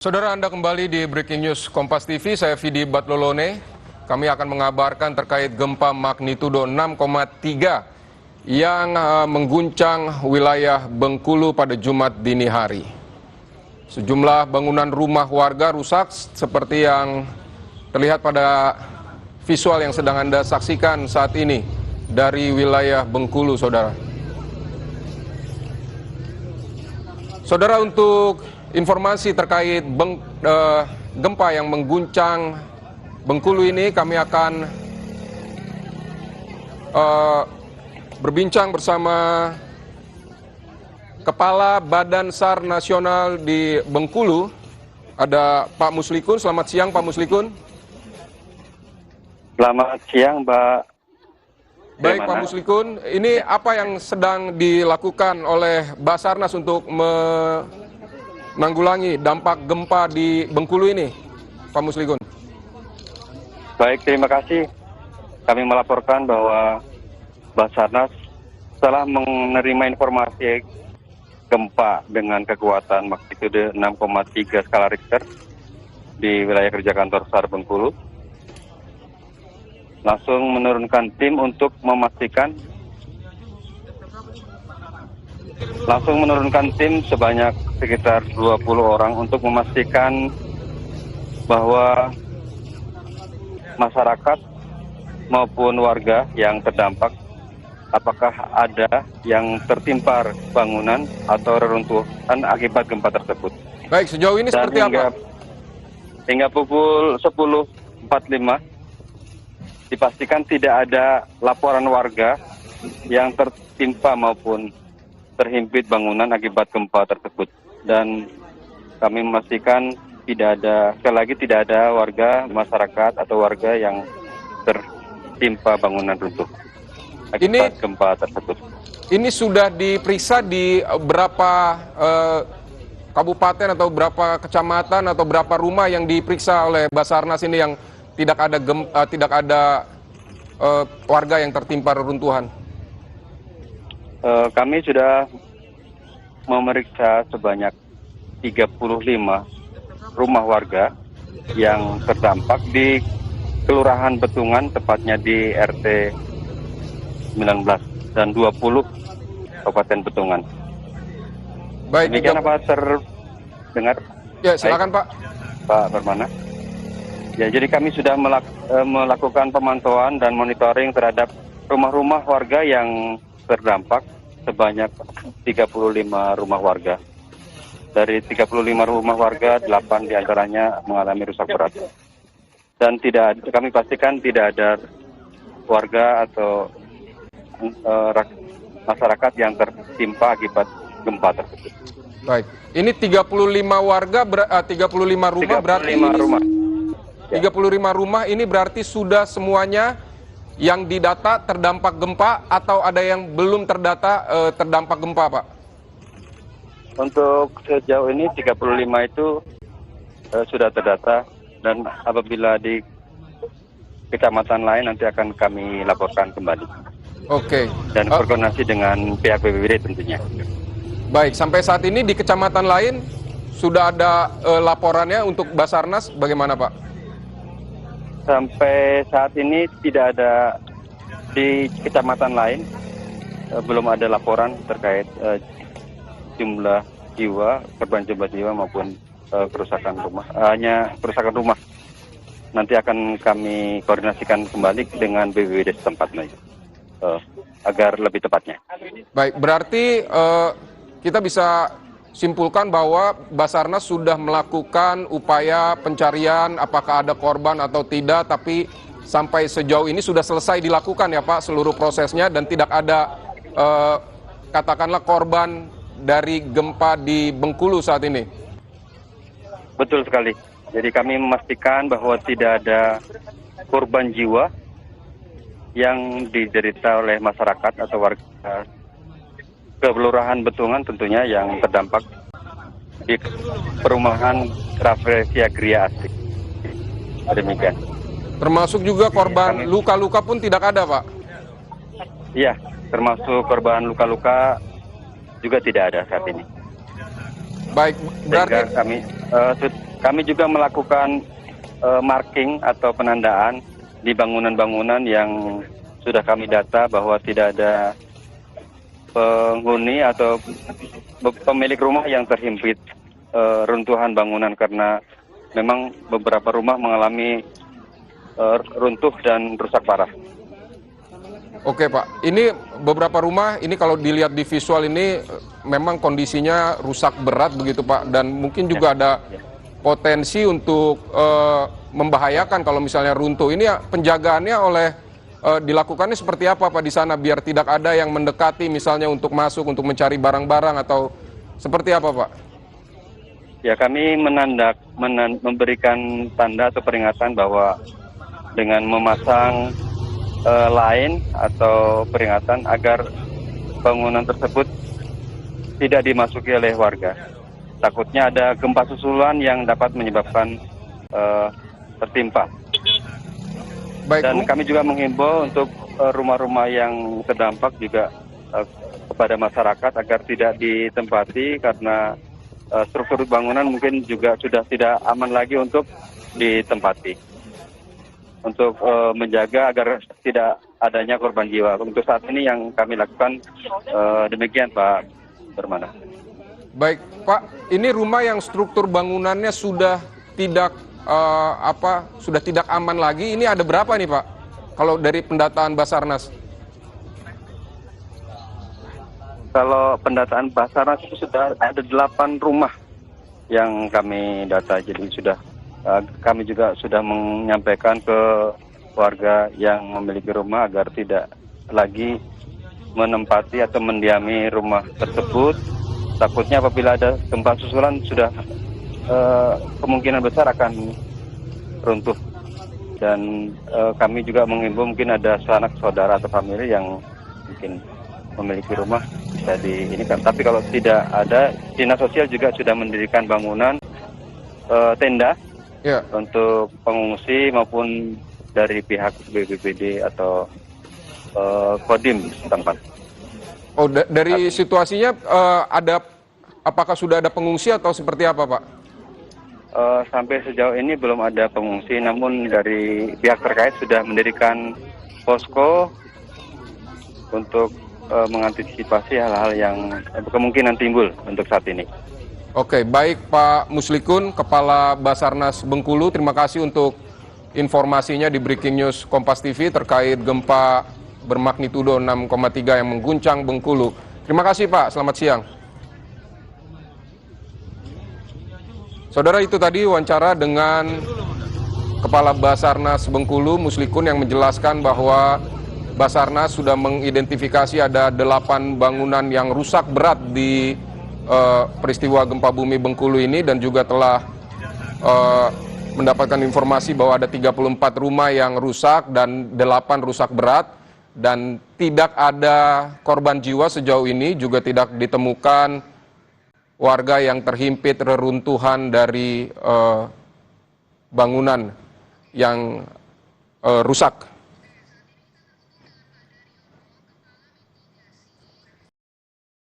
Saudara, Anda kembali di Breaking News Kompas TV, saya Vidi Batlolone. Kami akan mengabarkan terkait gempa magnitudo 6,3 yang mengguncang wilayah Bengkulu pada Jumat dini hari. Sejumlah bangunan rumah warga rusak seperti yang terlihat pada visual yang sedang Anda saksikan saat ini dari wilayah Bengkulu, saudara. Saudara, untuk informasi terkait gempa yang mengguncang Bengkulu ini, kami akan berbincang bersama Kepala Badan SAR Nasional di Bengkulu. Ada Pak Muslikun. Selamat siang, Pak Muslikun. Selamat siang, Mbak. Baik, Pak Muslikun, ini apa yang sedang dilakukan oleh Basarnas untuk menanggulangi dampak gempa di Bengkulu ini, Pak Muslikun? Baik, terima kasih. Kami melaporkan bahwa Basarnas telah menerima informasi gempa dengan kekuatan magnitudo 6,3 skala Richter di wilayah kerja kantor SAR Bengkulu. Langsung menurunkan tim untuk memastikan, sebanyak sekitar 20 orang untuk memastikan bahwa masyarakat maupun warga yang terdampak apakah ada yang tertimpa bangunan atau reruntuhan akibat gempa tersebut. Baik, sejauh ini Dan seperti apa? Hingga pukul 10.45 dipastikan tidak ada laporan warga yang tertimpa maupun terhimpit bangunan akibat gempa tersebut. Dan kami memastikan sekali lagi tidak ada warga masyarakat atau warga yang tertimpa bangunan runtuh akibat gempa tersebut. Ini sudah diperiksa di berapa kabupaten atau berapa kecamatan atau berapa rumah yang diperiksa oleh Basarnas ini yang tidak ada warga yang tertimpa reruntuhan? Kami sudah memeriksa sebanyak 35 rumah warga yang terdampak di Kelurahan Betungan, tepatnya di RT 19 dan 20 Kabupaten Betungan. Baik, demikian apa terdengar? Ya, silakan. Baik, Pak Permana. Ya, jadi kami sudah melakukan pemantauan dan monitoring terhadap rumah-rumah warga yang terdampak sebanyak 35 rumah warga. Dari 35 rumah warga, 8 diantaranya mengalami rusak berat. Dan kami pastikan tidak ada warga atau masyarakat yang tertimpa akibat gempa tersebut. Baik, ini 35 rumah berarti 35 rumah ini berarti sudah semuanya yang didata terdampak gempa atau ada yang belum terdata terdampak gempa, Pak? Untuk sejauh ini 35 itu sudah terdata, dan apabila di kecamatan lain nanti akan kami laporkan kembali. Oke. Dan berkoordinasi dengan pihak BPBD tentunya. Baik, sampai saat ini di kecamatan lain sudah ada laporannya untuk Basarnas, bagaimana, Pak? Sampai saat ini tidak ada di kecamatan lain, belum ada laporan terkait jumlah korban jiwa maupun kerusakan rumah. Hanya kerusakan rumah. Nanti akan kami koordinasikan kembali dengan BPBD setempat lagi, agar lebih tepatnya. Baik, berarti kita bisa simpulkan bahwa Basarnas sudah melakukan upaya pencarian apakah ada korban atau tidak, tapi sampai sejauh ini sudah selesai dilakukan ya Pak seluruh prosesnya, dan tidak ada katakanlah korban dari gempa di Bengkulu saat ini. Betul sekali. Jadi kami memastikan bahwa tidak ada korban jiwa yang diderita oleh masyarakat atau warga Kelurahan Betungan tentunya yang terdampak di perumahan Rafflesia Gria Asri. Demikian. Termasuk juga korban luka-luka pun tidak ada, Pak? Iya, termasuk korban luka-luka juga tidak ada saat ini. Baik, berarti kami kami juga melakukan marking atau penandaan di bangunan-bangunan yang sudah kami data bahwa tidak ada penghuni atau pemilik rumah yang terhimpit runtuhan bangunan, karena memang beberapa rumah mengalami runtuh dan rusak parah. Oke Pak, ini beberapa rumah, ini kalau dilihat di visual ini memang kondisinya rusak berat begitu Pak, dan mungkin juga ada potensi untuk membahayakan kalau misalnya runtuh. Ini ya, penjagaannya dilakukannya seperti apa Pak di sana biar tidak ada yang mendekati misalnya untuk masuk untuk mencari barang-barang atau seperti apa Pak? Ya, kami memberikan tanda atau peringatan bahwa dengan memasang line atau peringatan agar bangunan tersebut tidak dimasuki oleh warga. Takutnya ada gempa susulan yang dapat menyebabkan tertimpa. Baik, Dan kami juga menghimbau untuk rumah-rumah yang terdampak juga kepada masyarakat agar tidak ditempati karena struktur bangunan mungkin juga sudah tidak aman lagi untuk ditempati. Untuk menjaga agar tidak adanya korban jiwa. Untuk saat ini yang kami lakukan demikian Pak Permana. Baik Pak, ini rumah yang struktur bangunannya sudah tidak sudah tidak aman lagi. Ini ada berapa nih Pak? Kalau dari pendataan Basarnas? Kalau pendataan Basarnas itu sudah ada 8 rumah yang kami data. Jadi sudah kami juga sudah menyampaikan ke warga yang memiliki rumah agar tidak lagi menempati atau mendiami rumah tersebut. Takutnya apabila ada gempa susulan sudah kemungkinan besar akan runtuh. Dan kami juga mengimbau mungkin ada sanak saudara atau famili yang mungkin memiliki rumah bisa diinikan. Tapi kalau tidak ada, dinas sosial juga sudah mendirikan bangunan tenda untuk pengungsi maupun dari pihak BPBD atau Kodim setempat. Oh, dari situasinya apakah sudah ada pengungsi atau seperti apa Pak? Sampai sejauh ini belum ada pengungsi, namun dari pihak terkait sudah mendirikan posko untuk mengantisipasi hal-hal yang kemungkinan timbul untuk saat ini. Oke, baik Pak Muslikun, Kepala Basarnas Bengkulu, terima kasih untuk informasinya di Breaking News Kompas TV terkait gempa bermagnitudo 6,3 yang mengguncang Bengkulu. Terima kasih Pak, selamat siang. Saudara, itu tadi wawancara dengan Kepala Basarnas Bengkulu, Muslikun, yang menjelaskan bahwa Basarnas sudah mengidentifikasi ada 8 bangunan yang rusak berat di peristiwa gempa bumi Bengkulu ini, dan juga telah mendapatkan informasi bahwa ada 34 rumah yang rusak dan 8 rusak berat, dan tidak ada korban jiwa sejauh ini, juga tidak ditemukan warga yang terhimpit reruntuhan dari bangunan yang rusak.